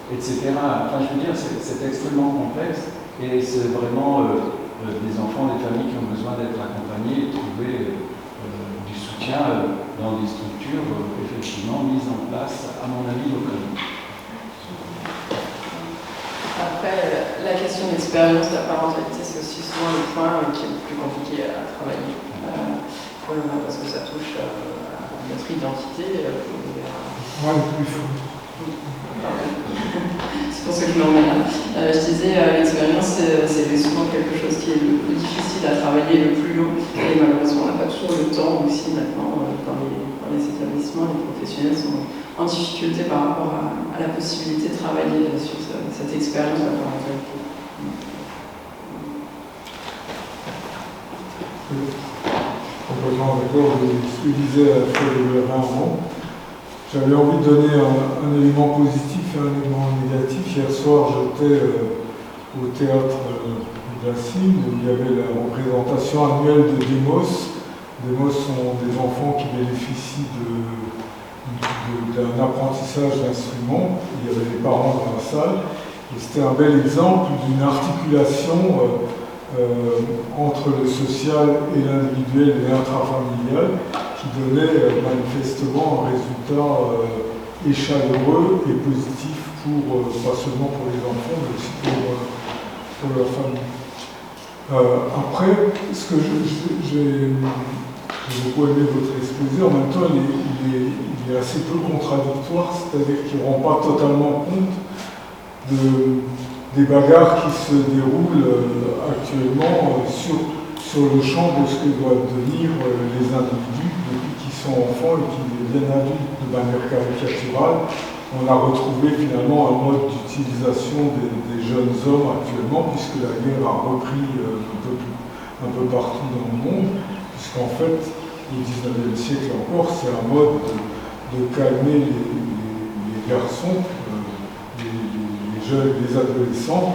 etc. Enfin, je veux dire, c'est extrêmement complexe et c'est vraiment des enfants, des familles qui ont besoin d'être accompagnés et de trouver du soutien dans des structures effectivement mises en place, à mon avis, localement. Après, la question d'expérience de la parentalité, c'est aussi souvent le point qui est le plus compliqué à travailler. Parce que ça touche à notre identité. Moi, le plus fou. disais, l'expérience, c'est souvent quelque chose qui est le plus difficile à travailler, le plus long. Et malheureusement, on n'a pas toujours le temps aussi maintenant dans les établissements. Les professionnels sont en difficulté par rapport à la possibilité de travailler sur cette expérience de la parentalité. Complètement d'accord avec ce que disait Frédéric Raymond. J'avais envie de donner un élément positif et un élément négatif. Hier soir, j'étais au théâtre de la Cime, où il y avait la représentation annuelle de Demos. Demos sont des enfants qui bénéficient d'un apprentissage d'instruments. Il y avait les parents dans la salle. Et c'était un bel exemple d'une articulation entre le social et l'individuel et l'intrafamilial qui donnait manifestement un résultat chaleureux et positif pas seulement pour les enfants mais aussi pour leur famille. Après, ce que j'ai beaucoup aimé votre exposé, en même temps il est assez peu contradictoire, c'est-à-dire qu'il ne rend pas totalement compte des bagarres qui se déroulent actuellement sur le champ de ce que doivent devenir les individus depuis qu'ils sont enfants et qu'ils deviennent adultes de manière caricaturale. On a retrouvé finalement un mode d'utilisation des jeunes hommes actuellement, puisque la guerre a repris un peu partout dans le monde, puisqu'en fait, au XIXe siècle encore, c'est un mode de calmer les garçons, les adolescents,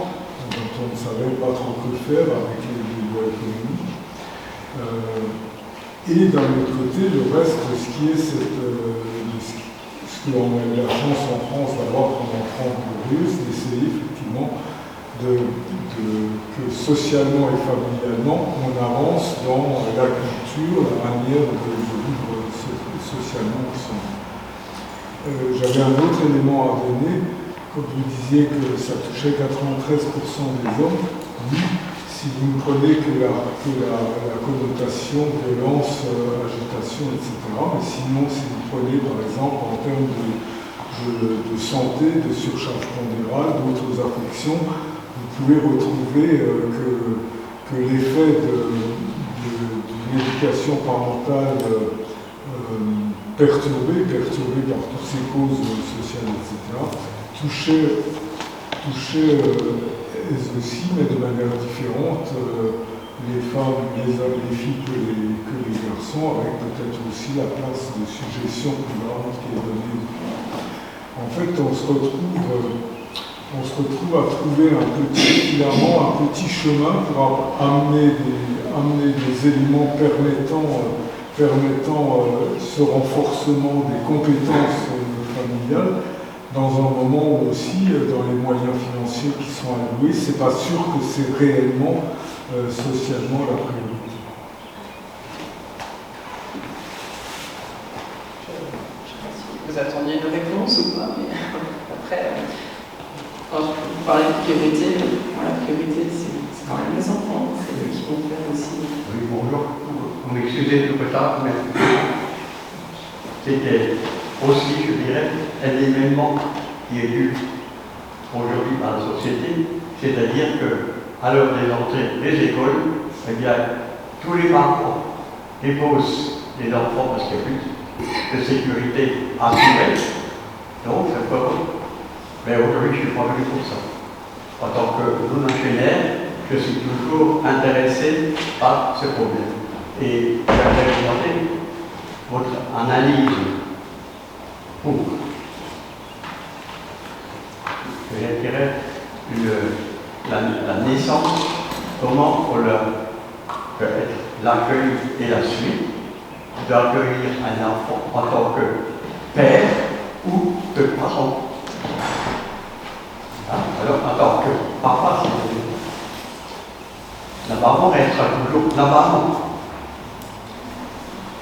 dont on ne savait pas trop que faire avec les lois économiques. Et d'un autre côté, le reste de ce qui est ce que l'on a eu la chance en France d'avoir pendant 30 glorieuses, d'essayer effectivement que socialement et familialement, on avance dans la culture, la manière de vivre socialement ensemble. J'avais un autre élément à donner. Comme vous disiez que ça touchait 93% des hommes, oui, si vous ne prenez que la connotation violence, agitation, etc. Mais sinon, si vous prenez par exemple en termes de santé, de surcharge pondérale, d'autres affections, vous pouvez retrouver que l'effet d'une éducation parentale perturbée par toutes ces causes sociales, etc., toucher aussi, mais de manière différente, les femmes, les hommes, les filles que les garçons, avec peut-être aussi la place de suggestion plus grande qui est donnée. En fait, on se retrouve à trouver finalement un petit chemin pour amener des éléments permettant ce renforcement des compétences familiales, dans un moment où aussi, dans les moyens financiers qui sont alloués, c'est pas sûr que c'est réellement socialement la priorité. Vous attendiez une réponse ou pas, mais après, quand vous parlez de priorité, la priorité c'est quand même les enfants, c'est eux qui vont faire aussi. Oui, bonjour. Vous m'excusez tout retard, mais c'était aussi, je dirais, un événement qui est dû aujourd'hui par la société, c'est-à-dire qu'à l'heure des entrées des écoles, eh bien, tous les parents déposent les enfants parce qu'il n'y a plus de sécurité assurée, donc c'est pas bon. Mais aujourd'hui, je ne suis pas venu pour ça. En tant que non-ingénieur, je suis toujours intéressé par ce problème. Et j'aimerais vous demander votre analyse pour, je dirais, la naissance, comment on leur peut être l'accueil et la suite d'accueillir un enfant en tant que père ou que parent. Alors, en tant que papa, la maman restera toujours la maman.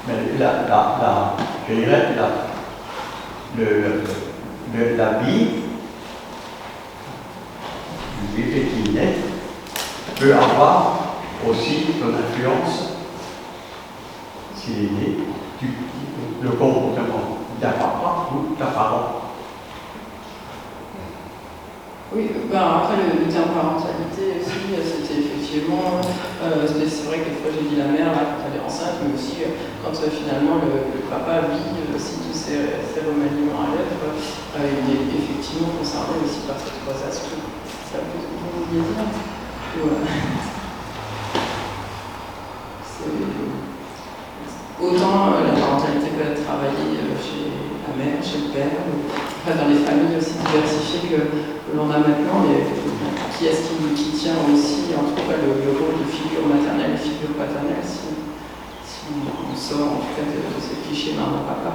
Mais je dirais, la vie du bébé qui naît peut avoir aussi son influence, s'il est né, le comportement d'un papa ou d'un parent. Oui, après le terme parentalité aussi, c'était effectivement, c'est vrai que des fois j'ai dit la mère là, quand elle est enceinte, mais aussi quand finalement le papa vit aussi tous ces remaniements à l'œuvre, il est effectivement concerné aussi par ces trois aspects. C'est ça que vous vouliez dire. Autant la parentalité peut être travaillée chez la mère, chez le père, dans les familles aussi diversifiées que l'on a maintenant, et qui est-ce qui tient aussi en tout cas le rôle de figure maternelle et figure paternelle si on sort en tout cas de ces clichés maman-papa.